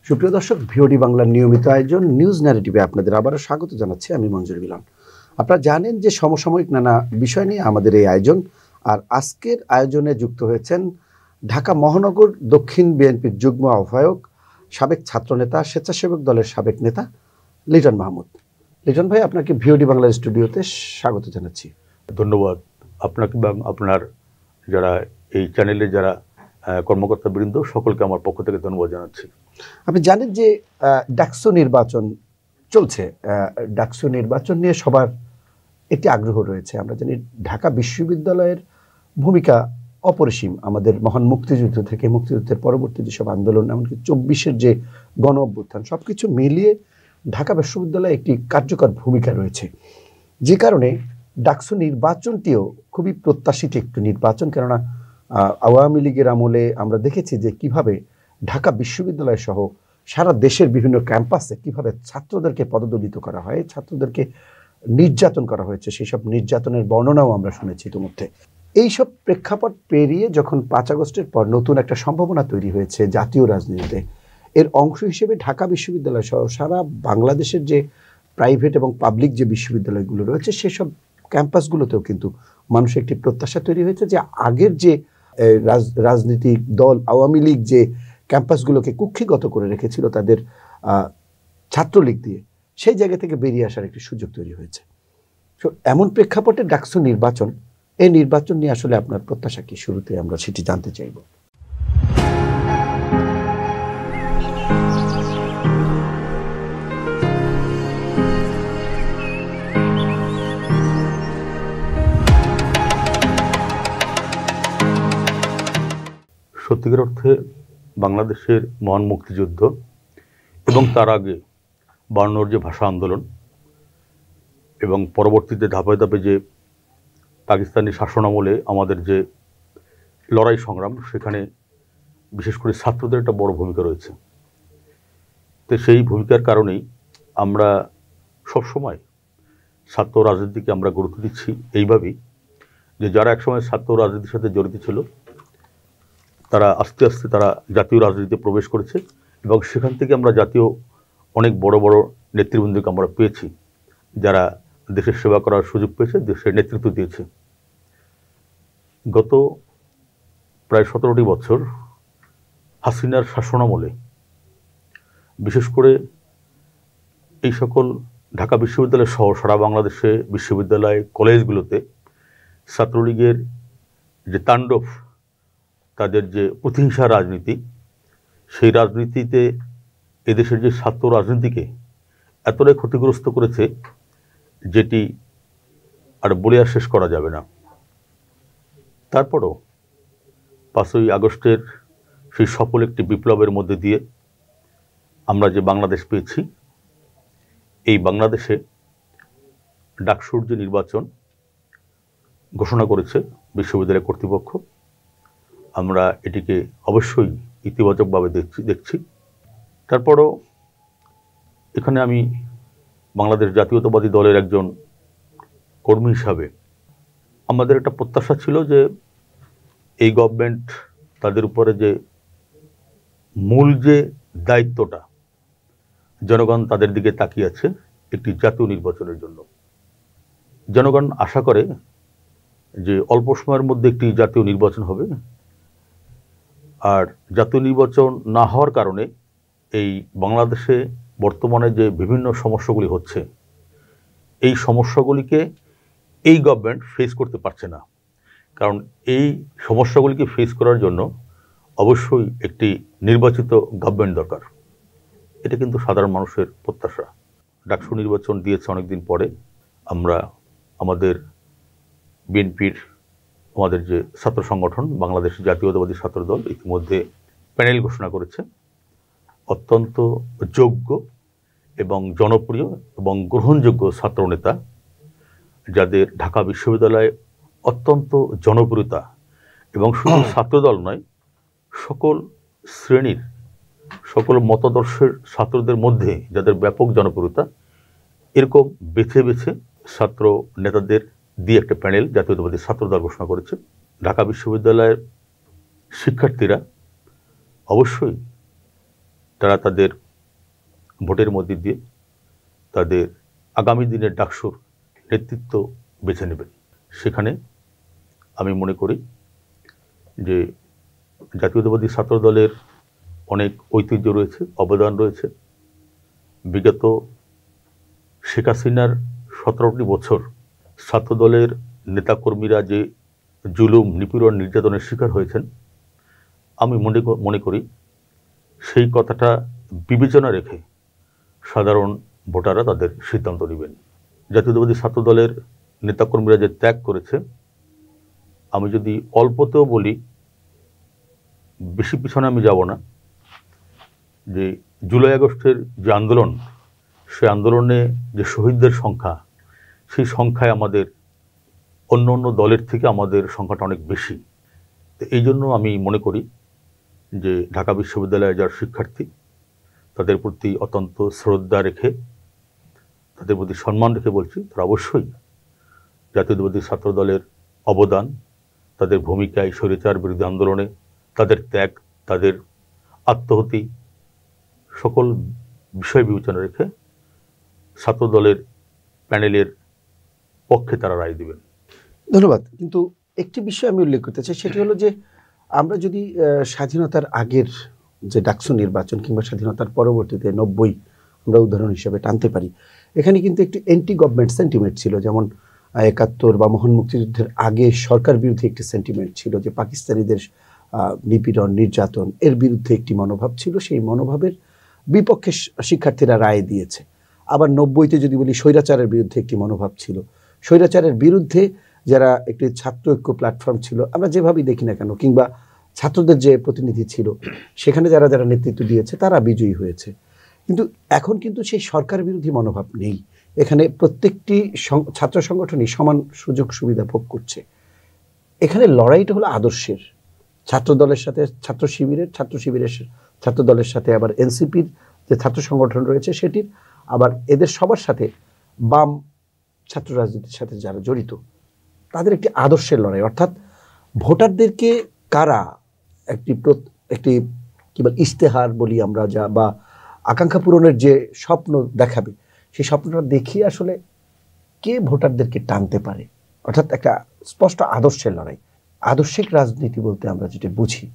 সুপ্রিয় দর্শক, ভিওডি বাংলার নিয়মিত আয়োজন নিউজ ন্যারেটিভে আপনাদের আবারও স্বাগত জানাচ্ছি আমি মঞ্জুর মিলন। আপনারা জানেন যে সমসাময়িক নানা বিষয় নিয়ে আমাদের এই আয়োজন। আর আজকের আয়োজনে যুক্ত হয়েছেন ঢাকা মহানগর দক্ষিণ বিএনপির যুগ্ম আহ্বায়ক, সাবেক ছাত্রনেতা, স্বেচ্ছাসেবক দলের সাবেক নেতা লিটন মাহমুদ। লিটন ভাই, আপনাকে ভিওডি বাংলার স্টুডিওতে স্বাগত জানাচ্ছি। ধন্যবাদ আপনাকে এবং আপনার যারা এই চ্যানেলে যারা কর্মকর্তা বৃন্দ সকলকে আমার পক্ষ থেকে ধন্যবাদ জানাচ্ছি। আপনি জানেন যে ডাকসু নির্বাচন চলছে। ডাকসু নির্বাচন নিয়ে সবার একটি আগ্রহ রয়েছে। আমরা জানি ঢাকা বিশ্ববিদ্যালয়ের ভূমিকা অপরিসীম। আমাদের মহান মুক্তিযুদ্ধ থেকে মুক্তিযুদ্ধের পরবর্তী যেসব আন্দোলন, এমনকি 24-এর যে গণ অভ্যুত্থান, সব কিছু মিলিয়ে ঢাকা বিশ্ববিদ্যালয়ে একটি কার্যকর ভূমিকা রয়েছে। যে কারণে ডাকসু নির্বাচনটিও খুবই প্রত্যাশিত একটি নির্বাচন। কেননা আওয়ামী লীগের আমলে আমরা দেখেছি যে কিভাবে ঢাকা বিশ্ববিদ্যালয় সহ সারা দেশের বিভিন্ন ক্যাম্পাসে কিভাবে ছাত্রদেরকে পদদলিত করা হয়, ছাত্রদেরকে নির্যাতন করা হয়েছে। সেই সব নির্যাতনের বর্ণনাও আমরা শুনেছি ইতিমধ্যে। এইসব প্রেক্ষাপট পেরিয়ে যখন 5 আগস্টের পর নতুন একটা সম্ভাবনা তৈরি হয়েছে জাতীয় রাজনীতিতে, এর অংশ হিসেবে ঢাকা বিশ্ববিদ্যালয় সহ সারা বাংলাদেশের যে প্রাইভেট এবং পাবলিক যে বিশ্ববিদ্যালয়গুলো রয়েছে সেসব ক্যাম্পাসগুলোতেও কিন্তু মানুষের একটি প্রত্যাশা তৈরি হয়েছে যে আগের যে রাজনৈতিক দল আওয়ামী লীগ যে ক্যাম্পাসগুলোকে কুক্ষিগত করে রেখেছিল তাদের ছাত্রলীগ দিয়ে, সেই জায়গা থেকে বেরিয়ে আসার একটি সুযোগ তৈরি হয়েছে। তো এমন প্রেক্ষাপটে ডাকসু নির্বাচন, এই নির্বাচন নিয়ে আসলে আপনার প্রত্যাশা কি? শুরুতে আমরা সেটি জানতে চাইব। সত্যিকার অর্থে বাংলাদেশের মহান মুক্তিযুদ্ধ এবং তার আগে 52-র যে ভাষা আন্দোলন এবং পরবর্তীতে ধাপে ধাপে যে পাকিস্তানি শাসনামলে আমাদের যে লড়াই সংগ্রাম, সেখানে বিশেষ করে ছাত্রদের একটা বড় ভূমিকা রয়েছে। তো সেই ভূমিকার কারণেই আমরা সবসময় ছাত্র রাজনীতিকে আমরা গুরুত্ব দিচ্ছি এইভাবেই যে যারা একসময় ছাত্র রাজনীতির সাথে জড়িত ছিল তারা আস্তে আস্তে তারা জাতীয় রাজনীতিতে প্রবেশ করেছে এবং সেখান থেকে আমরা জাতীয় অনেক বড় বড় নেতৃবৃন্দকে আমরা পেয়েছি যারা দেশের সেবা করার সুযোগ পেয়েছে, দেশের নেতৃত্ব দিয়েছে। গত প্রায় 17টি বছর হাসিনার শাসনামলে বিশেষ করে এই সকল ঢাকা বিশ্ববিদ্যালয় সহ সারা বাংলাদেশে বিশ্ববিদ্যালয় কলেজগুলোতে ছাত্রলীগের যে তাণ্ডব, তাদের যে প্রতিহিংসা রাজনীতি, সেই রাজনীতিতে এদেশের যে ছাত্র রাজনীতিকে এতটাই ক্ষতিগ্রস্ত করেছে যেটি আর বলে আর শেষ করা যাবে না। তারপরও 5ই আগস্টের সেই সফল একটি বিপ্লবের মধ্যে দিয়ে আমরা যে বাংলাদেশ পেয়েছি, এই বাংলাদেশে ডাকসুর যে নির্বাচন ঘোষণা করেছে বিশ্ববিদ্যালয় কর্তৃপক্ষ, আমরা এটিকে অবশ্যই ইতিবাচকভাবে দেখছি। তারপরও এখানে আমি বাংলাদেশ জাতীয়তাবাদী দলের একজন কর্মী হিসাবে আমাদের একটা প্রত্যাশা ছিল যে এই গভর্নমেন্ট তাদের উপরে যে মূল যে দায়িত্বটা, জনগণ তাদের দিকে তাকিয়ে আছে একটি জাতীয় নির্বাচনের জন্য। জনগণ আশা করে যে অল্প সময়ের মধ্যে একটি জাতীয় নির্বাচন হবে। আর জাতীয় নির্বাচন না হওয়ার কারণে এই বাংলাদেশে বর্তমানে যে বিভিন্ন সমস্যাগুলি হচ্ছে, এই সমস্যাগুলিকে এই গভর্নমেন্ট ফেস করতে পারছে না। কারণ এই সমস্যাগুলিকে ফেস করার জন্য অবশ্যই একটি নির্বাচিত গভর্নমেন্ট দরকার। এটা কিন্তু সাধারণ মানুষের প্রত্যাশা। ডাকসু নির্বাচন দিয়েছে অনেকদিন পরে। আমরা আমাদের বিএনপির আমাদের যে ছাত্র সংগঠন বাংলাদেশ জাতীয়তাবাদী ছাত্র দল ইতিমধ্যে প্যানেল ঘোষণা করেছে। অত্যন্ত যোগ্য এবং জনপ্রিয় এবং গ্রহণযোগ্য ছাত্রনেতা, যাদের ঢাকা বিশ্ববিদ্যালয়ে অত্যন্ত জনপ্রিয়তা এবং শুধু ছাত্রদল নয়, সকল শ্রেণীর সকল মতাদর্শের ছাত্রদের মধ্যে যাদের ব্যাপক জনপ্রিয়তা, এরকম বেছে বেছে ছাত্র নেতাদের দিয়ে একটা প্যানেল জাতীয়তাবাদী ছাত্রদল ঘোষণা করেছে। ঢাকা বিশ্ববিদ্যালয়ের শিক্ষার্থীরা অবশ্যই তারা তাদের ভোটের মধ্যে দিয়ে তাদের আগামী দিনের ডাকসুর নেতৃত্ব বেছে নেবেন। সেখানে আমি মনে করি যে জাতীয়তাবাদী ছাত্র দলের অনেক ঐতিহ্য রয়েছে, অবদান রয়েছে। বিগত শেখ হাসিনার 17টি বছর ছাত্রদলের নেতাকর্মীরা যে জুলুম, নিপীড়ন, নির্যাতনের শিকার হয়েছেন, আমি মনে করি সেই কথাটা বিবেচনা রেখে সাধারণ ভোটাররা তাদের সিদ্ধান্ত নেবেন। জাতীয়তাবাদী ছাত্র দলের নেতাকর্মীরা যে ত্যাগ করেছে, আমি যদি অল্পতেও বলি, বেশি পিছনে আমি যাব না, যে জুলাই আগস্টের যে আন্দোলন, সেই আন্দোলনে যে শহীদদের সংখ্যা, সেই সংখ্যায় আমাদের অন্য অন্য দলের থেকে আমাদের সংখ্যাটা অনেক বেশি। তো এই জন্য আমি মনে করি যে ঢাকা বিশ্ববিদ্যালয়ের যারা শিক্ষার্থী, তাদের প্রতি অত্যন্ত শ্রদ্ধা রেখে, তাদের প্রতি সম্মান রেখে বলছি, তারা অবশ্যই জাতীয়তাবাদী ছাত্র দলের অবদান, তাদের ভূমিকায় স্বৈরাচার বিরোধী আন্দোলনে, তাদের ত্যাগ, তাদের আত্মহতি, সকল বিষয় বিবেচনা রেখে ছাত্র দলের প্যানেলের পক্ষে তারা রায় দেবেন। ধন্যবাদ। কিন্তু একটি বিষয় আমি উল্লেখ করতে চাই, সেটি হলো যে আমরা যদি স্বাধীনতার আগের যে ডাকসু নির্বাচন কিংবা স্বাধীনতার পরবর্তীতে 90 আমরা উদাহরণ হিসেবে টানতে পারি, এখানে কিন্তু একটি অ্যান্টি গভর্নমেন্ট সেন্টিমেন্ট ছিল। যেমন 71 বা মহান মুক্তিযুদ্ধের আগে সরকার বিরোধী একটি সেন্টিমেন্ট ছিল, যে পাকিস্তানিদের নিপীড়ন, নির্যাতন এর বিরুদ্ধে একটি মনোভাব ছিল। সেই মনোভাবের বিপক্ষে শিক্ষার্থীরা রায় দিয়েছে। আবার 90-তে যদি বলি, স্বৈরাচারের বিরুদ্ধে একটি মনোভাব ছিল। স্বৈরাচারের বিরুদ্ধে যারা একটি ছাত্র ঐক্য প্ল্যাটফর্ম ছিল, আমরা যেভাবেই দেখি না কেন, কিংবা ছাত্রদের যে প্রতিনিধি ছিল, সেখানে যারা যারা নেতৃত্ব দিয়েছে তারা বিজয়ী হয়েছে। কিন্তু এখন কিন্তু সেই সরকার বিরোধী মনোভাব নেই। এখানে প্রত্যেকটি ছাত্র সংগঠনই সমান সুযোগ সুবিধা ভোগ করছে। এখানে লড়াইটা হলো আদর্শের, ছাত্র দলের সাথে ছাত্র শিবিরের, ছাত্র শিবিরের ছাত্র দলের সাথে আবার এনসিপির যে ছাত্র সংগঠন রয়েছে সেটির, আবার এদের সবার সাথে বাম ছাত্র রাজনীতির সাথে যারা জড়িত, তাদের একটি আদর্শের লড়াই। অর্থাৎ ভোটারদেরকে কারা একটি কি বল ইশতেহার বলি আমরা, যা বা আকাঙ্ক্ষা পূরণের যে স্বপ্ন দেখাবে, সেই স্বপ্নটা দেখিয়ে আসলে কে ভোটারদেরকে টানতে পারে। অর্থাৎ একটা স্পষ্ট আদর্শের লড়াই, আদর্শিক রাজনীতি বলতে আমরা যেটা বুঝি,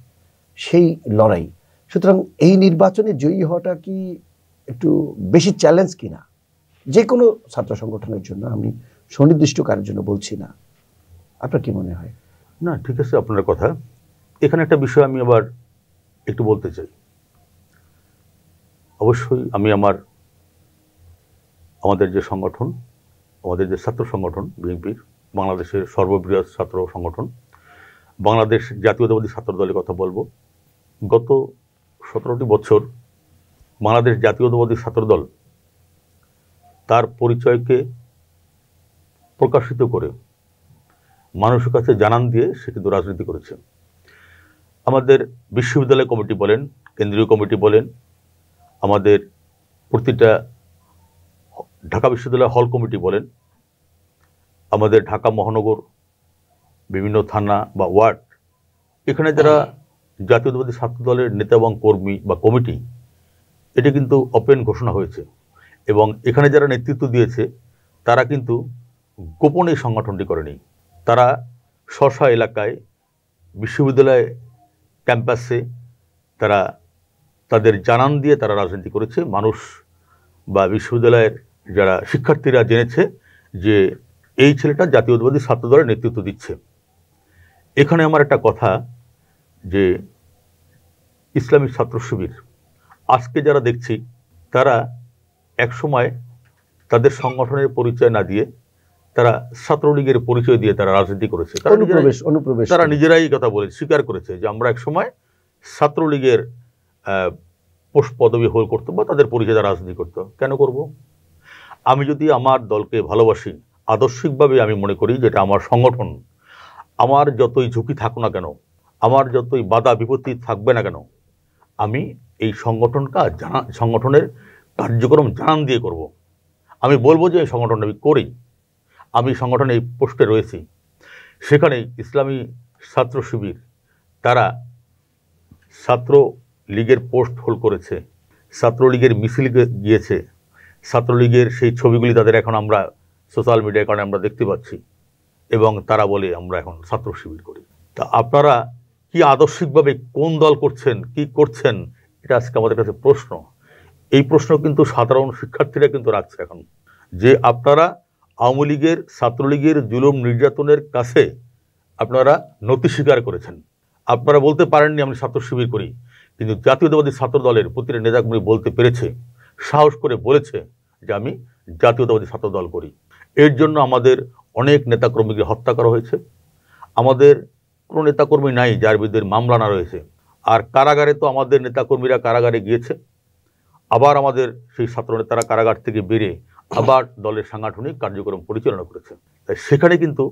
সেই লড়াই। সুতরাং এই নির্বাচনে জয়ী হওয়াটা কি একটু বেশি চ্যালেঞ্জ কিনা যে কোনো ছাত্র সংগঠনের জন্য? আমি সুনির্দিষ্ট কারোর জন্য বলছি না। আপনার কি মনে হয়? না, ঠিক আছে আপনার কথা। এখানে একটা বিষয় আমি আবার একটু বলতে চাই। অবশ্যই আমি আমাদের যে সংগঠন, আমাদের যে ছাত্র সংগঠন বিএনপির, বাংলাদেশের সর্ববৃহৎ ছাত্র সংগঠন বাংলাদেশ জাতীয়তাবাদী ছাত্র দলের কথা বলবো। গত 17টি বছর বাংলাদেশ জাতীয়তাবাদী ছাত্র দল তার পরিচয়কে প্রকাশিত করে মানুষের কাছে জানান দিয়ে সে কিন্তু রাজনীতি করেছে। আমাদের বিশ্ববিদ্যালয় কমিটি বলেন, কেন্দ্রীয় কমিটি বলেন, আমাদের প্রতিটা ঢাকা বিশ্ববিদ্যালয় হল কমিটি বলেন, আমাদের ঢাকা মহানগর বিভিন্ন থানা বা ওয়ার্ড, এখানে যারা জাতীয়তাবাদী ছাত্র দলের নেতা এবং কর্মী বা কমিটি, এটি কিন্তু ওপেন ঘোষণা হয়েছে। এবং এখানে যারা নেতৃত্ব দিয়েছে তারা কিন্তু গোপনে সংগঠনটি করেনি। তারা স্ব এলাকায়, বিশ্ববিদ্যালয় ক্যাম্পাসে তারা তাদের জানান দিয়ে তারা রাজনীতি করেছে। মানুষ বা বিশ্ববিদ্যালয়ের যারা শিক্ষার্থীরা জেনেছে যে এই ছেলেটা জাতীয়তাবাদী ছাত্র দলের নেতৃত্ব দিচ্ছে। এখানে আমার একটা কথা, যে ইসলামী ছাত্র শিবির আজকে যারা দেখছি, তারা একসময় তাদের সংগঠনের পরিচয় না দিয়ে তারা ছাত্রলীগের পরিচয় দিয়ে তারা রাজনীতি করেছে। তারা নিজেরাই কথা বলে স্বীকার করেছে যে আমরা একসময় ছাত্রলীগের পোস্ট পদবি হোল্ড করতো বা তাদের পরিচয় তারা রাজনীতি করতো। কেন করব? আমি যদি আমার দলকে ভালোবাসি, আদর্শিকভাবে আমি মনে করি যেটা আমার সংগঠন, আমার যতই ঝুঁকি থাকুক না কেন, আমার যতই বাধা বিপত্তি থাকবে না কেন, আমি এই সংগঠনের কার্যক্রম জানান দিয়ে করব। আমি বলবো যে এই সংগঠনটা আমি করি, আমি সংগঠনে এই পোস্টে রয়েছি। সেখানে ইসলামী ছাত্র শিবির তারা ছাত্র লীগের পোস্ট হোল্ড করেছে, ছাত্রলীগের মিছিল গিয়েছে, ছাত্রলীগের সেই ছবিগুলি তাদের এখন আমরা সোশ্যাল মিডিয়ার কারণে আমরা দেখতে পাচ্ছি, এবং তারা বলে আমরা এখন ছাত্র শিবির করি। তা আপনারা কি আদর্শিকভাবে কোন দল করছেন, কি করছেন, এটা আজকে আমাদের কাছে প্রশ্ন। এই প্রশ্ন কিন্তু সাধারণ শিক্ষার্থীরা কিন্তু রাখছে এখন, যে আপনারা আওয়ামী লীগের ছাত্রলীগের জুলুম নির্যাতনের কাছে আপনারা নতি স্বীকার করেছেন। আপনারা বলতে পারেননি আমি ছাত্র শিবির করি, কিন্তু জাতীয়তাবাদী ছাত্র দলের প্রতিটা নেতাকর্মী বলতে পেরেছে, সাহস করে বলেছে যে আমি জাতীয়তাবাদী ছাত্র দল করি। এর জন্য আমাদের অনেক নেতাকর্মীকে হত্যা করা হয়েছে। আমাদের কোনো নেতাকর্মী নাই যার বিরুদ্ধে মামলা না রয়েছে। আর কারাগারে তো আমাদের নেতাকর্মীরা কারাগারে গিয়েছে, আবার আমাদের সেই ছাত্র নেতারা কারাগার থেকে বেরিয়ে আবার দলের সাংগঠনিক কার্যক্রম পরিচালনা করেছে। তাই সেখানে কিন্তু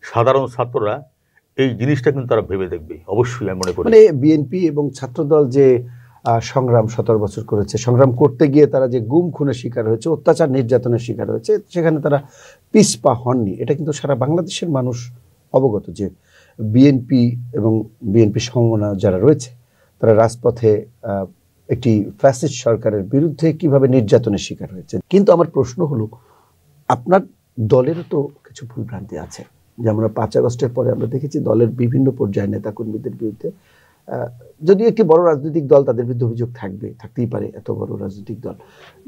সাধারণ ছাত্ররা এই জিনিসটা কিন্তু তারা ভেবে দেখবে অবশ্যই, আমি মনে করি। মানে বিএনপি এবং ছাত্রদল যে সংগ্রাম 17 বছর করেছে, সংগ্রাম করতে গিয়ে তারা যে গুম খুনের শিকার হয়েছে, অত্যাচার নির্যাতনের শিকার হয়েছে, সেখানে তারা পিছপা হননি। এটা কিন্তু সারা বাংলাদেশের মানুষ অবগত যে বিএনপি এবং বিএনপি সমমনা যারা রয়েছে তারা রাজপথে একটি ফ্যাসিস্ট সরকারের বিরুদ্ধে কিভাবে নির্যাতনের শিকার হয়েছে। কিন্তু আমার প্রশ্ন হলো, আপনার দলেরও তো কিছু ভুলভ্রান্তি আছে। যেমন 5 আগস্টের পরে আমরা দেখেছি দলের বিভিন্ন পর্যায়ে নেতাকর্মীদের বিরুদ্ধে, যদিও একটি বড় রাজনৈতিক দল তাদের বিরুদ্ধে অভিযোগ থাকতেই পারে, এত বড় রাজনৈতিক দল,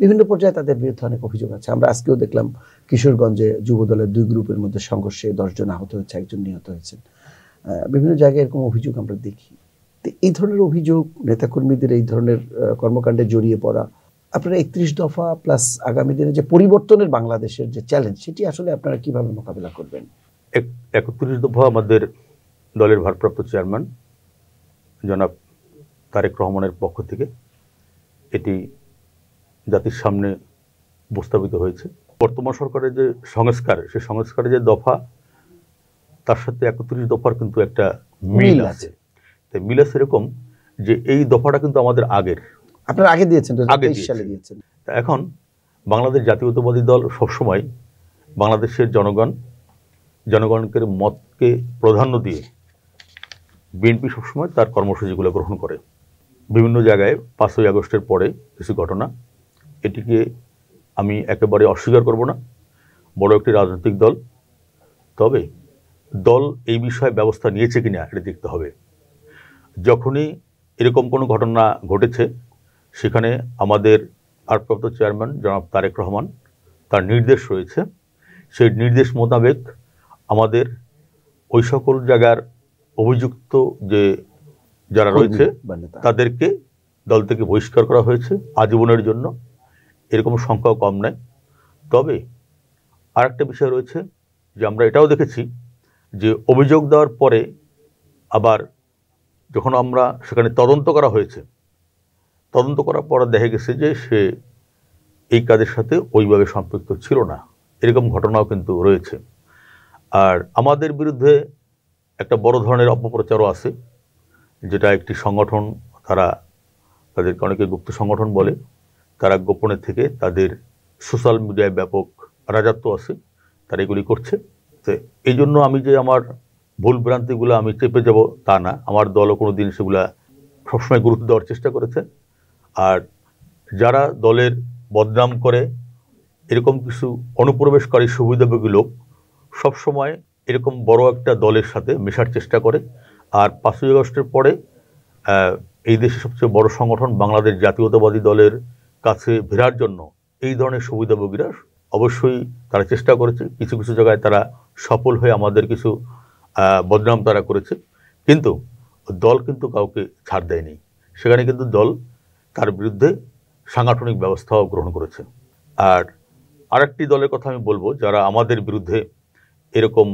বিভিন্ন পর্যায়ে তাদের বিরুদ্ধে অনেক অভিযোগ আছে। আমরা আজকেও দেখলাম কিশোরগঞ্জে যুব দলের 2 গ্রুপের মধ্যে সংঘর্ষে 10 জন আহত হয়েছে, 1 জন নিহত হয়েছেন। বিভিন্ন জায়গায় এরকম অভিযোগ আমরা দেখি। তো এই ধরনের অভিযোগ, নেতাকর্মীদের এই ধরনের কর্মকাণ্ডে জড়িয়ে পড়া, আপনারা 31 দফা প্লাস আগামী দিনে যে পরিবর্তনের বাংলাদেশের যে চ্যালেঞ্জ, সেটি আসলে আপনারা কিভাবে মোকাবিলা করবেন? 31 দফা আমাদের দলের ভারপ্রাপ্ত চেয়ারম্যান জনাব তারেক রহমানের পক্ষ থেকে এটি জাতির সামনে উপস্থাপিত হয়েছে। বর্তমান সরকারের যে সংস্কার, সেই সংস্কারের যে দফা, তার সাথে 31 দফার কিন্তু একটা মিল আছে। তাই মিল আছে এরকম যে এই দফাটা কিন্তু আমাদের আগের, আপনারা আগে দিয়েছেন, 2023 সালে দিয়েছেন। এখন বাংলাদেশ জাতীয়তাবাদী দল সবসময় বাংলাদেশের জনগণের মতকে প্রাধান্য দিয়ে বিএনপি সবসময় তার কর্মসূচিগুলো গ্রহণ করে। বিভিন্ন জায়গায় 5ই আগস্টের পরে কিছু ঘটনা, এটিকে আমি একেবারে অস্বীকার করব না। বড় একটি রাজনৈতিক দল, তবে দল এই বিষয়ে ব্যবস্থা নিয়েছে কিনা এটা দেখতে হবে। যখনই এরকম কোনো ঘটনা ঘটেছে, সেখানে আমাদের ভারপ্রাপ্ত চেয়ারম্যান জনাব তারেক রহমান, তার নির্দেশ রয়েছে, সেই নির্দেশ মোতাবেক আমাদের ওই সকল জায়গার অভিযুক্ত যে যারা রয়েছে তাদেরকে দল থেকে বহিষ্কার করা হয়েছে আজীবনের জন্য। এরকম সংখ্যাও কম নয়। তবে আর একটা বিষয় রয়েছে যে আমরা এটাও দেখেছি যে অভিযোগ দেওয়ার পরে আবার যখন আমরা সেখানে তদন্ত করা হয়েছে, তদন্ত করার পর দেখা গেছে যে সে এই কাজের সাথে ওইভাবে সম্পৃক্ত ছিল না। এরকম ঘটনাও কিন্তু রয়েছে। আর আমাদের বিরুদ্ধে একটা বড় ধরনের অপপ্রচারও আছে, যেটা একটি সংগঠন, তাদেরকে অনেকে গুপ্ত সংগঠন বলে, তারা গোপনে থেকে তাদের সোশ্যাল মিডিয়ায় ব্যাপক রাজত্ব আছে, তারা এগুলি করছে। তো এই জন্য আমি যে আমার ভুল ভ্রান্তিগুলো আমি চেপে যাব তা না, আমার দলও কোনো দিন সেগুলা সবসময় গুরুত্ব দেওয়ার চেষ্টা করেছে। আর যারা দলের বদনাম করে, এরকম কিছু অনুপ্রবেশকারী সুবিধাভোগী লোক সবসময় এরকম বড় একটা দলের সাথে মেশার চেষ্টা করে। আর 5ই আগস্টের পরে এই দেশের সবচেয়ে বড় সংগঠন বাংলাদেশ জাতীয়তাবাদী দলের কাছে ফেরার জন্য এই ধরনের সুবিধাভোগীরা অবশ্যই তারা চেষ্টা করেছে। কিছু কিছু জায়গায় তারা সফল হয়ে আমাদের কিছু বদনাম তারা করেছে, কিন্তু দল কিন্তু কাউকে ছাড় দেয়নি। সেখানে কিন্তু দল তার বিরুদ্ধে সাংগঠনিক ব্যবস্থাও গ্রহণ করেছে। আর আরেকটি দলের কথা আমি বলবো, যারা আমাদের বিরুদ্ধে এরকম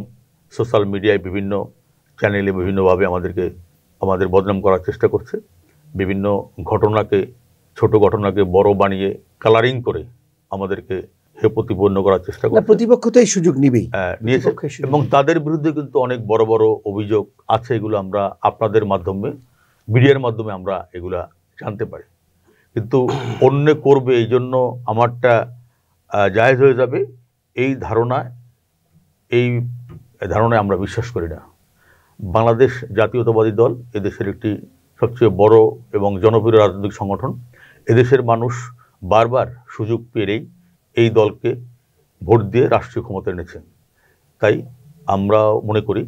সোশ্যাল মিডিয়ায় বিভিন্ন চ্যানেলে বিভিন্নভাবে আমাদের বদনাম করার চেষ্টা করছে, বিভিন্ন ঘটনাকে, ছোট ঘটনাকে বড় বানিয়ে কালারিং করে আমাদেরকে প্রতিপন্ন করার চেষ্টা করছে। প্রতিপক্ষ তো এই সুযোগ নিয়েছে, এবং তাদের বিরুদ্ধে কিন্তু অনেক বড় বড় অভিযোগ আছে। এগুলো আমরা আপনাদের মাধ্যমে, মিডিয়ার মাধ্যমে আমরা এগুলা জানতে পারি। কিন্তু অন্য করবে এই জন্য আমারটা জায়েজ হয়ে যাবে, এই ধারণায় আমরা বিশ্বাস করি না। বাংলাদেশ জাতীয়তাবাদী দল এদেশের একটি সবচেয়ে বড় এবং জনপ্রিয় রাজনৈতিক সংগঠন। এদেশের মানুষ বারবার সুযোগ পেলেই এই দলকে ভোট দিয়ে রাষ্ট্রীয় ক্ষমতা এনেছেন। তাই আমরা মনে করি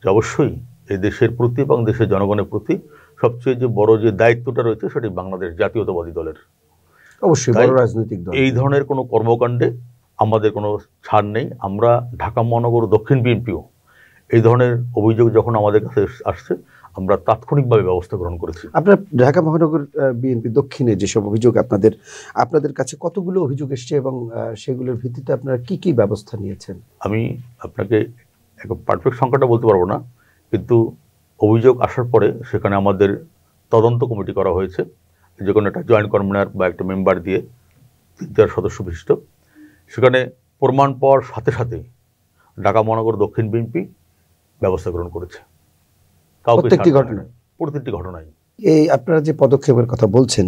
যে অবশ্যই এই দেশের প্রতি এবং দেশের জনগণের প্রতি সবচেয়ে যে বড় যে দায়িত্বটা রয়েছে সেটি বাংলাদেশ জাতীয়তাবাদী দলের। অবশ্যই তাই বড় রাজনৈতিক দল। এই ধরনের কোনো কর্মকাণ্ডে আমাদের কোনো ছাড় নেই। আমরা ঢাকা মহানগর দক্ষিণ বিএনপিও এই ধরনের অভিযোগ যখন আমাদের কাছে আসছে আমরা তাৎক্ষণিকভাবে ব্যবস্থা গ্রহণ করেছি। আপনার ঢাকা মহানগর বিএনপি দক্ষিণে যেসব অভিযোগ আপনাদের কাছে কতগুলো অভিযোগ এসছে এবং সেগুলোর ভিত্তিতে আপনারা কি কি ব্যবস্থা নিয়েছেন? আমি আপনাকে এক পারফেক্ট সংখ্যাটা বলতে পারবো না, কিন্তু অভিযোগ আসার পরে সেখানে আমাদের তদন্ত কমিটি করা হয়েছে, যে কোনো একটা জয়েন্ট কনভেনার বা একটা মেম্বার দিয়ে 3-4 সদস্য বিশিষ্ট। সেখানে প্রমাণ পাওয়ার সাথে সাথে ঢাকা মহানগর দক্ষিণ বিএনপি ব্যবস্থা গ্রহণ করেছে। প্রত্যেকটি ঘটনায় এই আপনারা যে পদক্ষেপের কথা বলছেন,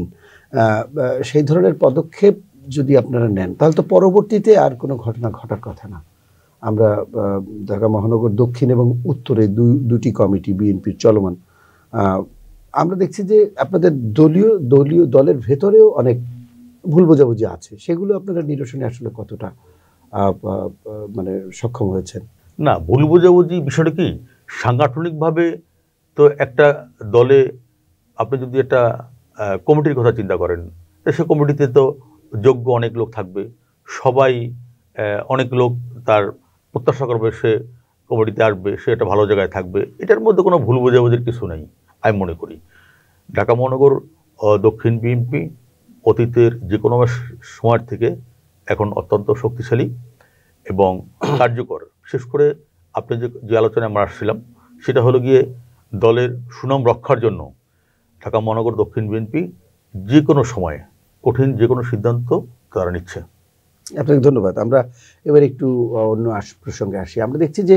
সেই ধরনের পদক্ষেপ যদি আপনারা নেন তাহলে তো পরবর্তীতে আর কোনো ঘটনা ঘটার কথা না। আমরা ঢাকা মহানগর দক্ষিণ এবং উত্তরে দুটি কমিটি বিএনপির চলমান, আমরা দেখছি যে আপনাদের দলের ভেতরেও অনেক ভুল বোঝাবুঝি আছে, সেগুলো আপনারা নিরসনে আসলে কতটা মানে সক্ষম হয়েছেন? না, ভুল বোঝাবুঝি বিষয়টা কি, সাংগঠনিকভাবে তো একটা দলে আপনি যদি একটা কমিটির কথা চিন্তা করেন, সে কমিটিতে তো যোগ্য অনেক লোক থাকবে, সবাই অনেক লোক তার প্রত্যাশা করবে সে কমিটিতে আসবে, সে একটা ভালো জায়গায় থাকবে, এটার মধ্যে কোনো ভুল বোঝাবুঝির কিছু নেই আমি মনে করি। ঢাকা মহানগর দক্ষিণ বিএনপি অতীতের যে কোনো সময় থেকে এখন অত্যন্ত শক্তিশালী এবং কার্যকর। বিশেষ করে আপনি যে আলোচনায় আমরা আসছিলাম সেটা হলো গিয়ে দলের সুনাম রক্ষার জন্য ঢাকা মহানগর দক্ষিণ বিএনপি যে কোনো সময়ে কঠিন যে কোনো সিদ্ধান্ত তারা নিচ্ছে। আপনাকে ধন্যবাদ। আমরা এবার একটু অন্য প্রসঙ্গে আসি। আমরা দেখছি যে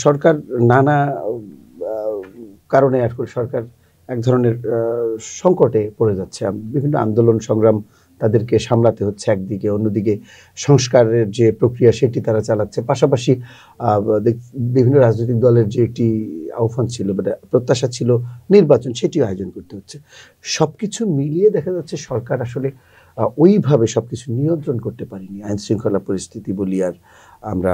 সরকার নানা কারণে সরকার এক ধরনের সংকটে পড়ে যাচ্ছে। বিভিন্ন আন্দোলন সংগ্রাম তাদেরকে সামলাতে হচ্ছে একদিকে, অন্যদিকে সংস্কারের যে প্রক্রিয়া সেটি তারা চালাচ্ছে। পাশাপাশি বিভিন্ন রাজনৈতিক দলের যে একটি আহ্বান ছিল বা প্রত্যাশা ছিল নির্বাচন, সেটিও আয়োজন করতে হচ্ছে। সবকিছু মিলিয়ে দেখা যাচ্ছে সরকার আসলে ওইভাবে সবকিছু নিয়ন্ত্রণ করতে পারেনি। আইন শৃঙ্খলা পরিস্থিতি বলি আর আমরা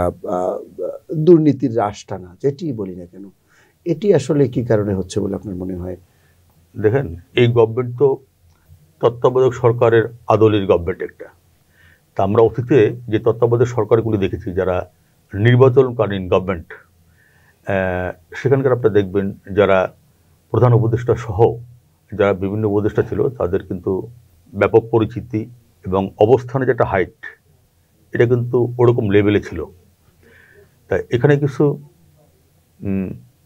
দুর্নীতির রাশ টানা যেটি বলি না কেন, এটি আসলে কি কারণে হচ্ছে বলে আপনার মনে হয়? দেখেন, এই গভর্নমেন্ট তো তত্ত্বাবধায়ক সরকারের আদলের গভর্নমেন্ট একটা। তা আমরা অতীতে যে তত্ত্বাবধায়ক সরকারগুলি দেখেছি যারা নির্বাচনকালীন গভর্নমেন্ট, সেখানকার আপনারা দেখবেন যারা প্রধান উপদেষ্টা সহ যারা বিভিন্ন উপদেষ্টা ছিল তাদের কিন্তু ব্যাপক পরিচিতি এবং অবস্থানে যেটা হাইট, এটা কিন্তু ওরকম লেভেলে ছিল। তাই এখানে কিছু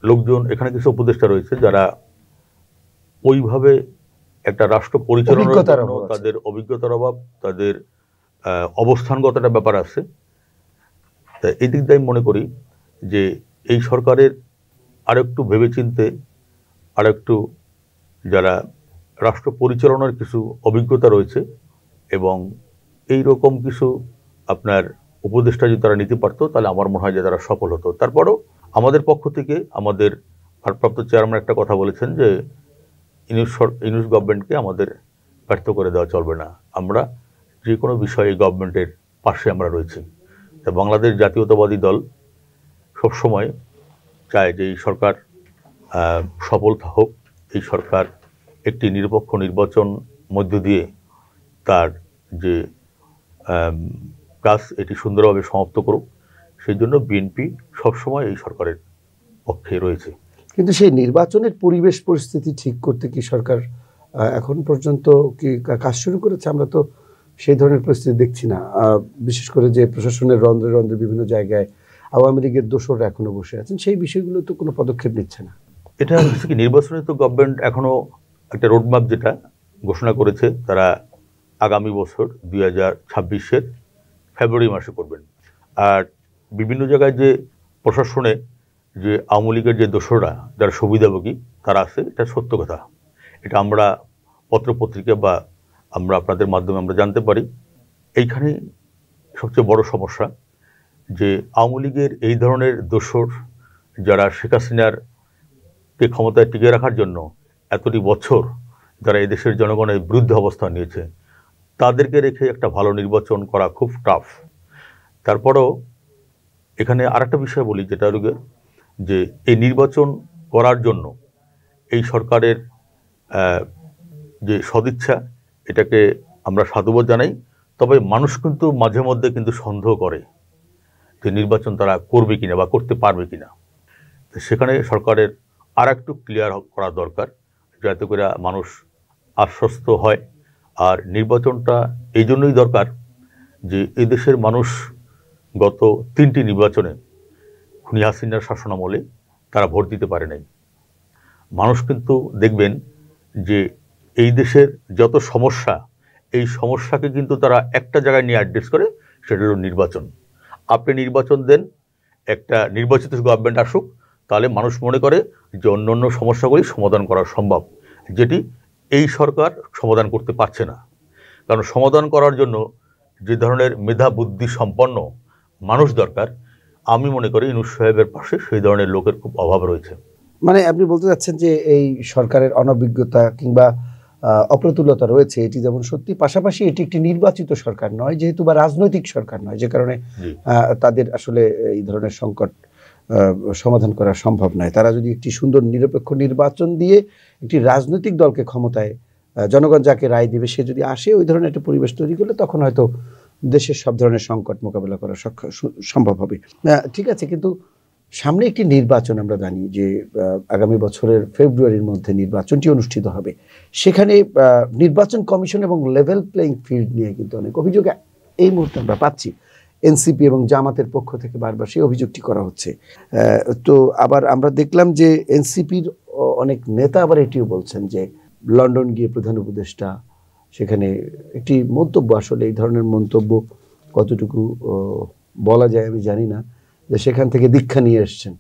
লোকজন, এখানে কিছু উপদেষ্টা রয়েছে যারা ওইভাবে একটা রাষ্ট্র পরিচালনার জন্য তাদের অভিজ্ঞতার অভাব, তাদের অবস্থানগত একটা ব্যাপার আছে। তাই এই দিক দিয়ে আমি মনে করি যে এই সরকারের আরেকটু ভেবেচিন্তে, আরেকটু যারা রাষ্ট্র পরিচালনার কিছু অভিজ্ঞতা রয়েছে এবং এই রকম কিছু আপনার উপদেষ্টা যদি তারা নিতে পারতো তাহলে আমার মনে হয় যে তারা সফল হতো। তারপরও আমাদের পক্ষ থেকে আমাদের ভারপ্রাপ্ত চেয়ারম্যান একটা কথা বলেছেন যে ইউনুস গভর্নমেন্টকে আমাদের ব্যর্থ করে দেওয়া চলবে না। আমরা যে কোনো বিষয়ে গভর্নমেন্টের পাশে আমরা রয়েছি। তা বাংলাদেশ জাতীয়তাবাদী দল সবসময় চায় যে এই সরকার সফল হোক, এই সরকার একটি নিরপেক্ষ নির্বাচন মধ্য দিয়ে তার যে কাজ এটি সুন্দরভাবে সমাপ্ত করুক। সেই জন্য বিএনপি সবসময় এই সরকারের পক্ষে রয়েছে। কিন্তু সেই নির্বাচনের পরিবেশ পরিস্থিতি ঠিক করতে কি সরকার এখন পর্যন্ত কি কাজ শুরু করেছে? আমরা তো সেই ধরনের পরিস্থিতি দেখছি না। বিশেষ করে যে প্রশাসনের রন্ধ্রে রন্ধ্রে বিভিন্ন জায়গায় আওয়ামী লীগের দোসররা এখনো বসে আছেন, সেই বিষয়গুলো তো কোনো পদক্ষেপ নিচ্ছে না। এটা হচ্ছে কি, নির্বাচনে তো গভর্নমেন্ট এখনো একটা রোডম্যাপ যেটা ঘোষণা করেছে তারা আগামী বছর 2026-এর ফেব্রুয়ারি মাসে করবেন। আর বিভিন্ন জায়গায় যে প্রশাসনে যে আওয়ামী লীগের যে দোসররা যারা সুবিধাভোগী তারা আছে, এটা সত্য কথা। এটা আমরা পত্রপত্রিকা বা আমরা আপনাদের মাধ্যমে আমরা জানতে পারি। এইখানে সবচেয়ে বড় সমস্যা যে আওয়ামী লীগের এই ধরনের দোসর যারা শেখ হাসিনারকে ক্ষমতায় টিকে রাখার জন্য এতটি বছর যারা এই দেশের জনগণের বিরুদ্ধে অবস্থান নিয়েছে, তাদেরকে রেখে একটা ভালো নির্বাচন করা খুব টাফ। তারপরেও এখানে আরেকটা বিষয় বলি, যেটা হলো যে এই নির্বাচন করার জন্য এই সরকারের যে সদিচ্ছা, এটাকে আমরা সাধুবাদ জানাই। তবে মানুষ কিন্তু মাঝে মধ্যে কিন্তু সন্দেহ করে যে নির্বাচন তারা করবে কিনা বা করতে পারবে কিনা। সেখানে সরকারের আর একটু ক্লিয়ার করা দরকার, যাতে করে মানুষ আশ্বস্ত হয়। আর নির্বাচনটা এই জন্যই দরকার যে এই দেশের মানুষ গত 3টি নির্বাচনে খুনি হাসিনার শাসনামলে তারা ভোট দিতে পারে নাই। মানুষ কিন্তু দেখবেন যে এই দেশের যত সমস্যা, এই সমস্যাকে কিন্তু তারা একটা জায়গায় নিয়ে অ্যাড্রেস করে, সেটা হলো নির্বাচন। আপনি নির্বাচন দেন, একটা নির্বাচিত গভর্নমেন্ট আসুক, তাহলে মানুষ মনে করে যে অন্য অন্য সমস্যাগুলি সমাধান করা সম্ভব, যেটি এই সরকার সমাধান করতে পারছে না। কারণ সমাধান করার জন্য যে ধরনের মেধা বুদ্ধি সম্পন্ন মানুষ দরকার, আমি মনে করি ইউনূস সাহেবের পাশে সেই ধরনের লোকের খুব অভাব রয়েছে। মানে আপনি বলতে চাচ্ছেন যে এই সরকারের অনভিজ্ঞতা কিংবা অপ্রতুলতা রয়েছে, এটি যেমন সত্যি, পাশাপাশি এটি একটি নির্বাচিত সরকার নয় যেহেতু, বা রাজনৈতিক সরকার নয়, যে কারণে তাদের আসলে এই ধরনের সংকট সমাধান করা সম্ভব নয়। তারা যদি একটি সুন্দর নিরপেক্ষ নির্বাচন দিয়ে একটি রাজনৈতিক দলকে ক্ষমতায়, জনগণ যাকে রায় দিবে সে যদি আসে, ওই ধরনের একটা পরিবেশ তৈরি করলে তখন হয়তো দেশের সব ধরনের সংকট মোকাবেলা করা সম্ভব হবে। ঠিক আছে, কিন্তু সামনে একটি নির্বাচন, আমরা জানি যে আগামী বছরের ফেব্রুয়ারির মধ্যে নির্বাচনটি অনুষ্ঠিত হবে। সেখানে নির্বাচন কমিশন এবং লেভেল প্লেইং ফিল্ড নিয়ে কিন্তু অনেক অভিযোগ এই মুহূর্তে আমরা পাচ্ছি। এনসিপি এবং জামাতের পক্ষ থেকে বারবার সেই অভিযোগটি করা হচ্ছে। তো আবার আমরা দেখলাম যে এনসিপির অনেক নেতা আবার এটিও বলছেন যে লন্ডন গিয়ে প্রধান উপদেষ্টা সেখানে একটি মন্তব্য, আসলে এই ধরনের মন্তব্য কতটুকু বলা যায় আমি জানি না, যে সেখান থেকে দীক্ষা নিয়ে এসছেন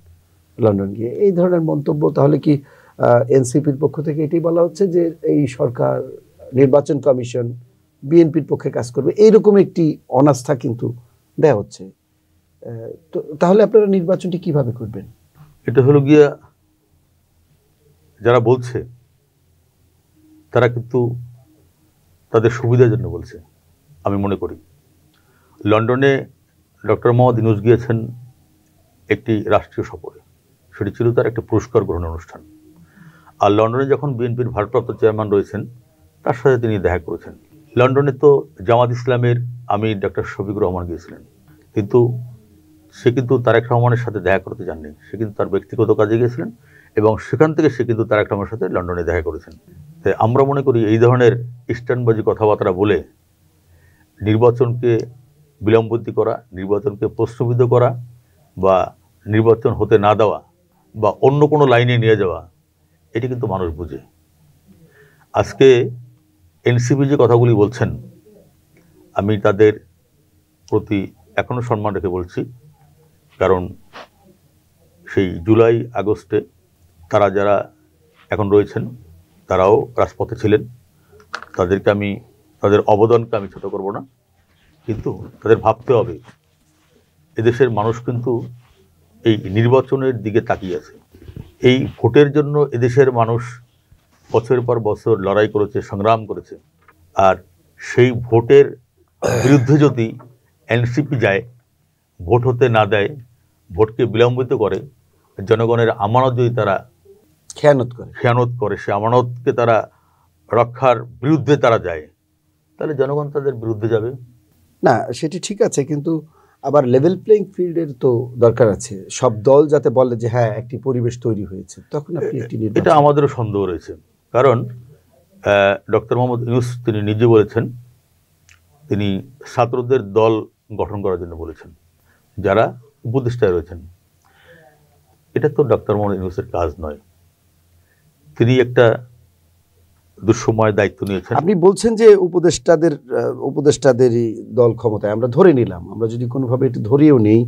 লন্ডন গিয়ে, এই ধরনের মন্তব্য। তাহলে কি এনসিপির পক্ষ থেকে এটাই বলা হচ্ছে যে এই সরকার, নির্বাচন কমিশন বিএনপির পক্ষে কাজ করবে, এইরকম একটি অনাস্থা কিন্তু দেয়া হচ্ছে? তো তাহলে আপনারা নির্বাচনটি কিভাবে করবেন? এটা হলো গিয়া, যারা বলছে তারা কিন্তু তাদের সুবিধার জন্য বলছে। আমি মনে করি লন্ডনে ডক্টর মোহাম্মদ ইউনূস গিয়েছেন একটি রাষ্ট্রীয় সফরে, সেটি ছিল তার একটা পুরস্কার গ্রহণ অনুষ্ঠান। আর লন্ডনে যখন বিএনপির ভারপ্রাপ্ত চেয়ারম্যান রয়েছেন, তার সাথে তিনি দেখা করেছেন। লন্ডনে তো জামাত ইসলামের আমির ডক্টর শফিকুর রহমান গিয়েছিলেন, কিন্তু সে কিন্তু তারেক রহমানের সাথে দেখা করতে যাননি। সে কিন্তু তার ব্যক্তিগত কাজে গিয়েছিলেন এবং সেখান থেকে সে কিন্তু তারেক রহমানের সাথে লন্ডনে দেখা করেছেন। তাই আমরা মনে করি এই ধরনের স্ট্যান্ডবাজি কথাবার্তা বলে নির্বাচনকে বিলম্বিত করা, নির্বাচনকে প্রশ্নবিদ্ধ করা, বা নির্বাচন হতে না দেওয়া, বা অন্য কোনো লাইনে নিয়ে যাওয়া, এটি কিন্তু মানুষ বুঝে। আজকে এনসিপি যে কথাগুলি বলছেন, আমি তাদের প্রতি এখনও সম্মান রেখে বলছি। কারণ সেই জুলাই আগস্টে তারা যারা এখন রয়েছেন, তারাও রাজপথে ছিলেন। তাদেরকে আমি, তাদের অবদানকে আমি ছোট করব না, কিন্তু তাদের ভাবতে হবে এদেশের মানুষ কিন্তু এই নির্বাচনের দিকে তাকিয়ে আছে। এই ভোটের জন্য এদেশের মানুষ বছরের পর বছর লড়াই করেছে, সংগ্রাম করেছে। আর সেই ভোটের বিরুদ্ধে যদি এনসিপি যায়, ভোট হতে না দেয়, ভোটকে বিলম্বিত করে, জনগণের আমানত যদি তারা খেয়ানত করে, সে আমানতকে তারা রক্ষার বিরুদ্ধে তারা যায়, তাহলে জনগণ তাদের বিরুদ্ধে যাবে না। সেটি ঠিক আছে, কিন্তু আবার লেভেল প্লেইং ফিল্ডের তো দরকার আছে। সব দল যাতে বলে যে হ্যাঁ একটি পরিবেশ তৈরি হয়েছে, তখন আপনি একটি নির্বাচন। এটা আমাদেরও সন্দেহ রয়েছে। কারণ ডক্টর মোহাম্মদ ইউনূস তিনি নিজে বলেছেন, তিনি ছাত্রদের দল গঠন করার জন্য বলেছেন, যারা উপদেষ্টায় রয়েছেন। এটা তো ডক্টর মোহাম্মদ ইউনূসের কাজ নয়। তিনি একটা দুঃসময় দায়িত্ব নিয়েছেন। আপনি বলছেন যে উপদেষ্টাদেরই দল ক্ষমতায়, আমরা ধরে নিলাম, আমরা যদি কোনোভাবে একটু ধরেও নেই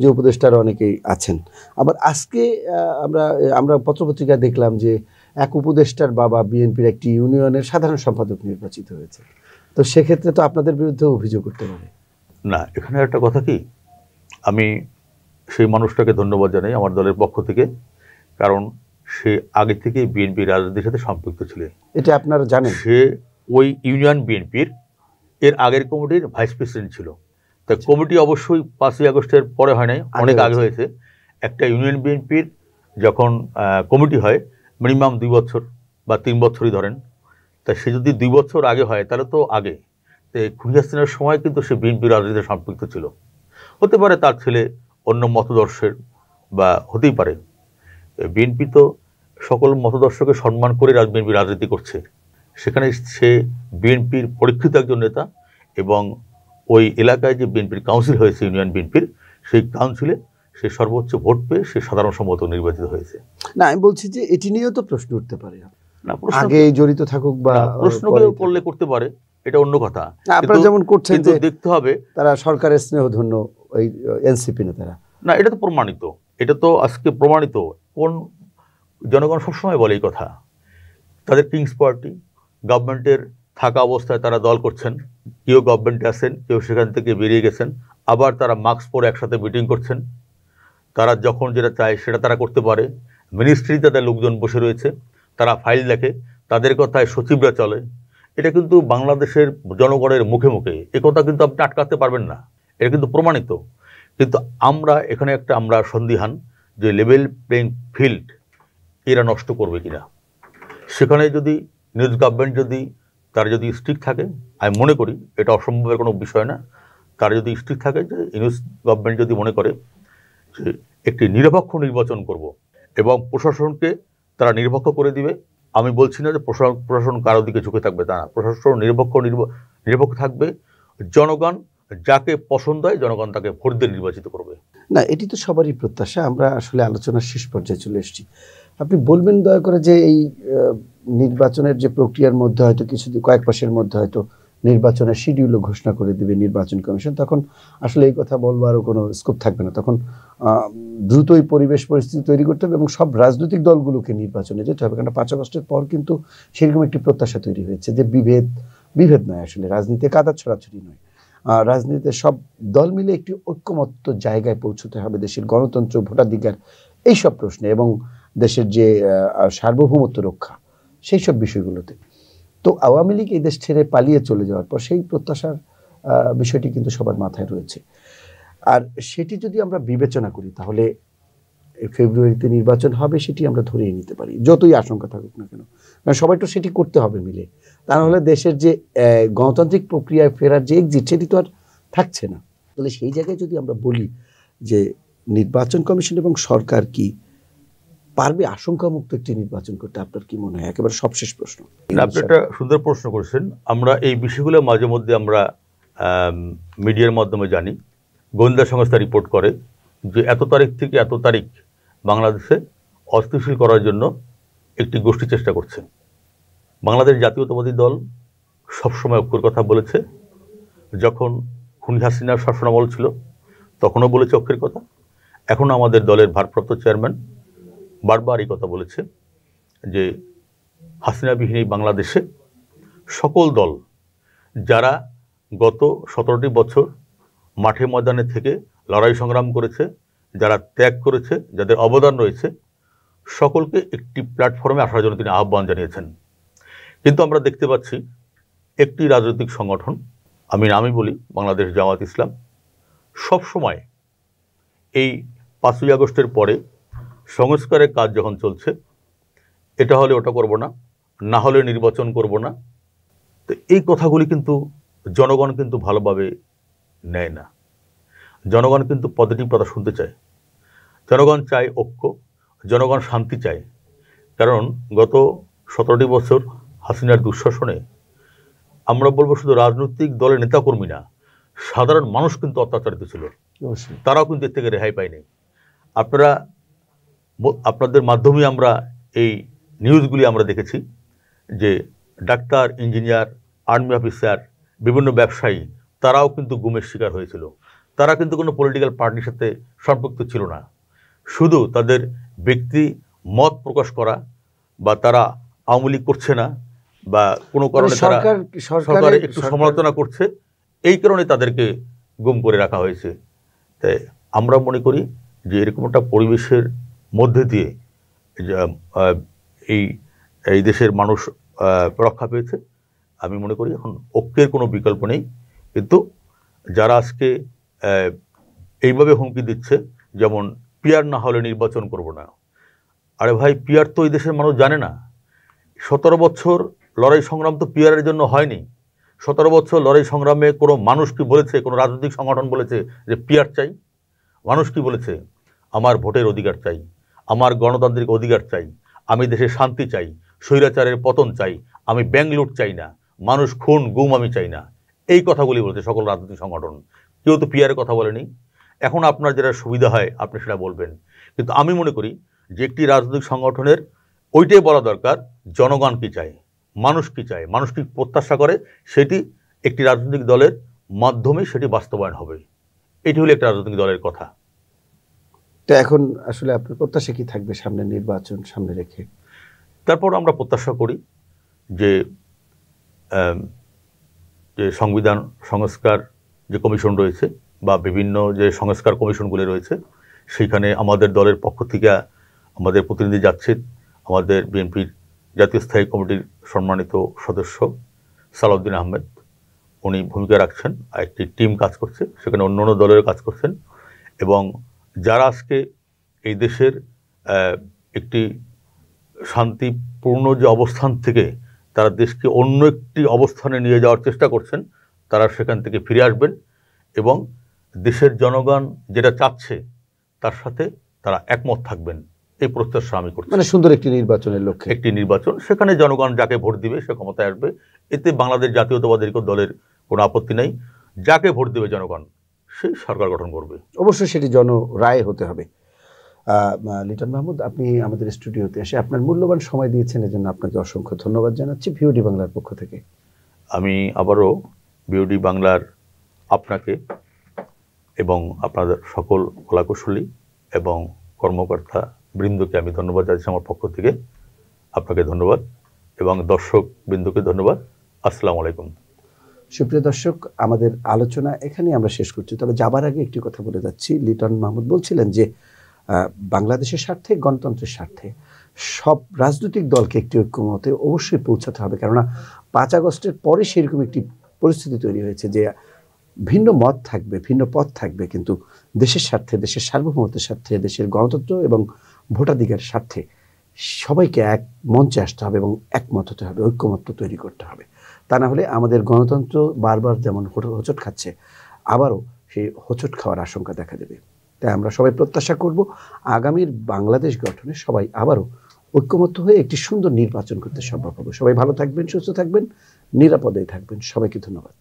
যে উপদেষ্টারা অনেকেই আছেন। আবার আজকে আমরা পত্রপত্রিকায় দেখলাম যে এক উপদেষ্টার বাবা বিএনপির একটি ইউনিয়নের সাধারণ সম্পাদক নির্বাচিত হয়েছে। তো সেক্ষেত্রে তো আপনাদের বিরুদ্ধে অভিযোগ করতে পারে না। এখানে একটা কথা কি, আমি সেই মানুষটাকে ধন্যবাদ জানাই আমার দলের পক্ষ থেকে, কারণ সে আগে থেকে বিএনপি রাজনীতির সাথে সম্পৃক্ত ছিল। এটা আপনারা জানেন? সে ওই ইউনিয়ন বিএনপির এর আগের কমিটির ভাইস প্রেসিডেন্ট ছিল। তা কমিটি অবশ্যই 5ই আগস্টের পরে হয় নাই, অনেক আগে হয়েছে। একটা ইউনিয়ন বিএনপির যখন কমিটি হয় মিনিমাম 2 বছর বা 3 বছরই ধরেন, তা সে যদি 2 বছর আগে হয় তাহলে তো আগে। তো খুনি হাসিনার সময় কিন্তু সে বিএনপি রাজনীতিতে সম্পৃক্ত ছিল। হতে পারে তার ছেলে অন্য মতদর্শের, বা হতেই পারে। বিএনপি তো সকল মতদর্শকে সম্মান করে বিএনপি রাজনীতি করছে। সেখানে সে বিএনপির পরীক্ষিত একজন নেতা, এবং ওই এলাকায় যে বিএনপির কাউন্সিল হয়েছে ইউনিয়ন বিএনপির, সেই কাউন্সিলে সে সর্বোচ্চ ভোট পেয়ে সে সাধারণ সম্মত নির্বাচিত হয়েছে। না, আমি বলছি যে এটি নিয়েও তো প্রশ্ন উঠতে পারে, না আগে জড়িত থাকুক বা প্রশ্ন করলে করতে পারে, এটা অন্য কথা। আপনারা যেমন করছেন কিন্তু দেখতে হবে তারা সরকারের স্নেহধন্য ওই এনসিপি নেতারা। না, এটা তো প্রমাণিত, এটা তো আজকে প্রমাণিত। কোন জনগণ সবসময় বলে এই কথা, তাদের কিংস পার্টি গভর্নমেন্টের থাকা অবস্থায় তারা দল করছেন, কেউ গভর্নমেন্টে আছেন, কেউ সেখান থেকে বেরিয়ে গেছেন, আবার তারা মাস্ক পরে একসাথে মিটিং করছেন। তারা যখন যেটা চায় সেটা তারা করতে পারে। মিনিস্ট্রি তাদের লোকজন বসে রয়েছে, তারা ফাইল দেখে, তাদের কথায় সচিবরা চলে। এটা কিন্তু বাংলাদেশের জনগণের মুখে মুখে, একথা কিন্তু আপনি আটকাতে পারবেন না, এটা কিন্তু প্রমাণিত। কিন্তু আমরা এখানে আমরা সন্দিহান যে লেভেল প্লেইং ফিল্ড এরা নষ্ট করবে কিনা। সেখানে যদি নিউজ গভর্নমেন্ট তার যদি স্ট্রিক্ট থাকে, আমি মনে করি এটা অসম্ভবের কোনো বিষয় না। তার যদি স্ট্রিক্ট থাকে, যে নিউজ গভর্নমেন্ট যদি মনে করে যে একটি নিরপেক্ষ নির্বাচন করব এবং প্রশাসনকে তারা নিরপেক্ষ করে দিবে, আমি বলছি না যে প্রশাসন কারো দিকে ঝুঁকে থাকবে, তা না। প্রশাসন নিরপেক্ষ থাকবে। জনগণ যাকে পছন্দ হয় জনগণ তাকে ভোট দিয়ে নির্বাচিত করবে। না, এটি তো সবারই প্রত্যাশা। আমরা আসলে আলোচনার শেষ পর্যায়ে চলে এসেছি। আপনি বলবেন দয়া করে যে এই নির্বাচনের যে প্রক্রিয়ার মধ্যে হয়তো কয়েক মাসের মধ্যে হয়তো নির্বাচনের শিডিউলও ঘোষণা করে দিবে নির্বাচন কমিশন, তখন আসলে এই কথা বলবারও কোনো স্কোপ থাকবে না। তখন দ্রুতই পরিবেশ পরিস্থিতি তৈরি করতে হবে এবং সব রাজনৈতিক দলগুলোকে নির্বাচনে যেতে হবে। কারণ 5 আগস্টের পর কিন্তু সেরকম একটি প্রত্যাশা তৈরি হয়েছে যে বিভেদ নয়, আসলে রাজনীতি কাদা ছড়াছড়ি নয়, রাজনীতিতে সব দল মিলে একটি ঐক্যমত্য জায়গায় পৌঁছতে হবে দেশের গণতন্ত্র, ভোটাধিকার, এইসব প্রশ্নে, এবং দেশের যে সার্বভৌমত্ব রক্ষা, সেই সব বিষয়গুলোতে। তো আওয়ামী লীগ এই দেশ ছেড়ে পালিয়ে চলে যাওয়ার পর সেই প্রত্যাশার বিষয়টি কিন্তু সবার মাথায় রয়েছে। আর সেটি যদি আমরা বিবেচনা করি তাহলে ফেব্রুয়ারিতে নির্বাচন হবে, সেটি আমরা ধরেই নিতে পারি, যতই আশঙ্কা থাকুক না কেন। কারণ সবাই তো সেটি করতে হবে মিলে, তা নাহলে দেশের যে গণতান্ত্রিক প্রক্রিয়ায় ফেরার যে এক্সিট, সেটি তো আর থাকছে না। তাহলে সেই জায়গায় যদি আমরা বলি যে নির্বাচন কমিশন এবং সরকার কি পারবে আশঙ্কামুক্ত একটি নির্বাচন করতে, আপনার কি মনে হয়? একেবারে সবশেষ প্রশ্ন। আপনি একটা সুন্দর প্রশ্ন করেছেন। আমরা এই বিষয়গুলো মাঝে মধ্যে আমরা মিডিয়ার মাধ্যমে জানি, গোয়েন্দা সংস্থা রিপোর্ট করে যে এত তারিখ থেকে এত তারিখ বাংলাদেশে অস্থিতিশীল করার জন্য একটি গোষ্ঠী চেষ্টা করছে। বাংলাদেশ জাতীয়তাবাদী দল সবসময় অক্ষর কথা বলেছে। যখন খুনি হাসিনার শাসনামল ছিল তখনও বলেছে অক্ষের কথা। এখন আমাদের দলের ভারপ্রাপ্ত চেয়ারম্যান বারবার এই কথা বলেছে যে হাসিনাবিহীন এই বাংলাদেশে সকল দল যারা গত 17টি বছর মাঠে ময়দানে থেকে লড়াই সংগ্রাম করেছে, যারা ত্যাগ করেছে, যাদের অবদান রয়েছে, সকলকে একটি প্ল্যাটফর্মে আসার জন্য তিনি আহ্বান জানিয়েছেন। কিন্তু আমরা দেখতে পাচ্ছি একটি রাজনৈতিক সংগঠন, আমি নামই বলি বাংলাদেশ জামাত ইসলাম, সবসময় এই 5ই আগস্টের পরে সংস্কারের কাজ যখন চলছে, এটা হলে ওটা করব না, না হলে নির্বাচন করব না, তো এই কথাগুলি কিন্তু জনগণ কিন্তু ভালোভাবে নেয় না। জনগণ কিন্তু পজিটিভ কথা শুনতে চায়। জনগণ চায় ঐক্য, জনগণ শান্তি চায়। কারণ গত 17টি বছর হাসিনার দুঃশাসনে আমরা বলবো শুধু রাজনৈতিক দলের নেতাকর্মী না, সাধারণ মানুষ কিন্তু অত্যাচারিত ছিল, তারাও কিন্তু এর থেকে রেহাই পায়নি। আপনাদের মাধ্যমে আমরা এই নিউজগুলি আমরা দেখেছি যে ডাক্তার, ইঞ্জিনিয়ার, আর্মি অফিসার, বিভিন্ন ব্যবসায়ী, তারাও কিন্তু গুমের শিকার হয়েছিল। তারা কিন্তু কোনো পলিটিক্যাল পার্টির সাথে সম্পৃক্ত ছিল না, শুধু তাদের ব্যক্তি মত প্রকাশ করা, বা তারা আওয়ামী লীগ করছে না, বা কোনো কারণে তারা সরকারের একটু সমালোচনা করছে, এই কারণে তাদেরকে গুম করে রাখা হয়েছে। তাই আমরা মনে করি যে এরকম একটা পরিবেশের মধ্যে দিয়ে আহ, এই এই দেশের মানুষ রক্ষা পেয়েছে। আমি মনে করি এখন ঐক্যের কোনো বিকল্প নেই। কিন্তু যারা আজকে এইভাবে হুমকি দিচ্ছে, যেমন পিয়ার না হলে নির্বাচন করব না, আরে ভাই, পিয়ার তো এই দেশের মানুষ জানে না। 17 বছর লড়াই সংগ্রাম তো পিয়ারের জন্য হয়নি। 17 বছর লড়াই সংগ্রামে কোনো মানুষ কি বলেছে, কোনো রাজনৈতিক সংগঠন বলেছে যে পিয়ার চাই? মানুষ কি বলেছে? আমার ভোটের অধিকার চাই, আমার গণতান্ত্রিক অধিকার চাই, আমি দেশে শান্তি চাই, স্বৈরাচারের পতন চাই, আমি ব্যাংক লুট চাই না, মানুষ খুন গুম আমি চাই না। এই কথাগুলি বলেছে সকল রাজনৈতিক সংগঠন। কেউ তো পিয়ারের কথা বলেনি। এখন আপনার যেটা সুবিধা হয় আপনি সেটা বলবেন, কিন্তু আমি মনে করি যে একটি রাজনৈতিক সংগঠনের ওইটাই বলা দরকার, জনগণ কি চায়, মানুষ কি চায়, মানুষ কি প্রত্যাশা করে, সেটি একটি রাজনৈতিক দলের মাধ্যমে সেটি বাস্তবায়ন হবে। এটি হলো একটা রাজনৈতিক দলের কথা। তো এখন আসলে আপনার প্রত্যাশা কি থাকবে সামনে নির্বাচন সামনে রেখে? তারপর আমরা প্রত্যাশা করি যে যে সংবিধান সংস্কার যে কমিশন রয়েছে বা বিভিন্ন যে সংস্কার কমিশনগুলি রয়েছে, সেইখানে আমাদের দলের পক্ষ থেকে আমাদের প্রতিনিধি যাচ্ছেন। আমাদের বিএনপির জাতীয় স্থায়ী কমিটির সম্মানিত সদস্য সালাউদ্দিন আহমেদ, উনি ভূমিকা রাখছেন, একটি টিম কাজ করছে, সেখানে অন্য অন্য দলের কাজ করছেন। এবং যারা আজকে এই দেশের একটি শান্তিপূর্ণ যে অবস্থান থেকে তারা দেশকে অন্য একটি অবস্থানে নিয়ে যাওয়ার চেষ্টা করছেন, তারা সেখান থেকে ফিরে আসবেন এবং দেশের জনগণ যেটা চাচ্ছে তার সাথে তারা একমত থাকবেন। এই প্রত্যাশা আমি করছি। মানে সুন্দর একটি নির্বাচনের লক্ষ্যে একটি নির্বাচন, সেখানে জনগণ যাকে ভোট দিবে সে ক্ষমতায় আসবে। এতে বাংলাদেশ জাতীয়তাবাদী দলের কোনো আপত্তি নেই। যাকে ভোট দেবে জনগণ সেই সরকার গঠন করবে। অবশ্যই সেটি জনরায় হতে হবে। লিটন মাহমুদ, আপনি আমাদের স্টুডিওতে এসে আপনার মূল্যবান সময় দিয়েছেন, এজন্য আপনাকে অসংখ্য ধন্যবাদ জানাচ্ছি ভিওডি বাংলার পক্ষ থেকে। আমি আবারও ভিওডি বাংলার আপনাকে এবং আপনাদের সকল কলাকুশলী এবং কর্মকর্তা বৃন্দকে আমি ধন্যবাদ জানাচ্ছি আমার পক্ষ থেকে। আপনাকে ধন্যবাদ এবং দর্শক বৃন্দকে ধন্যবাদ। আসসালামু আলাইকুম। সুপ্রিয় দর্শক, আমাদের আলোচনা এখানেই আমরা শেষ করছি। তবে যাবার আগে একটি কথা বলে যাচ্ছি। লিটন মাহমুদ বলছিলেন যে বাংলাদেশের স্বার্থে, গণতন্ত্রের স্বার্থে সব রাজনৈতিক দলকে একটি ঐক্যমতে অবশ্যই পৌঁছাতে হবে। কেননা 5 আগস্টের পরে সেরকম একটি পরিস্থিতি তৈরি হয়েছে যে ভিন্ন মত থাকবে, ভিন্ন পথ থাকবে, কিন্তু দেশের স্বার্থে, দেশের সার্বভৌমত্বের স্বার্থে, দেশের গণতন্ত্র এবং ভোটাধিকারের স্বার্থে সবাইকে এক মঞ্চে আসতে হবে এবং একমত হতে হবে, ঐক্যমত্য তৈরি করতে হবে। তা না হলে আমাদের গণতন্ত্র বারবার যেমন হোঁচট খাচ্ছে, আবারও সেই হোঁচট খাওয়ার আশঙ্কা দেখা দেবে। তাই আমরা সবাই প্রত্যাশা করব আগামীর বাংলাদেশ গঠনে সবাই আবারও ঐক্যমত্য হয়ে একটি সুন্দর নির্বাচন করতে সম্ভব হবে। সবাই ভালো থাকবেন, সুস্থ থাকবেন, নিরাপদেই থাকবেন। সবাইকে ধন্যবাদ।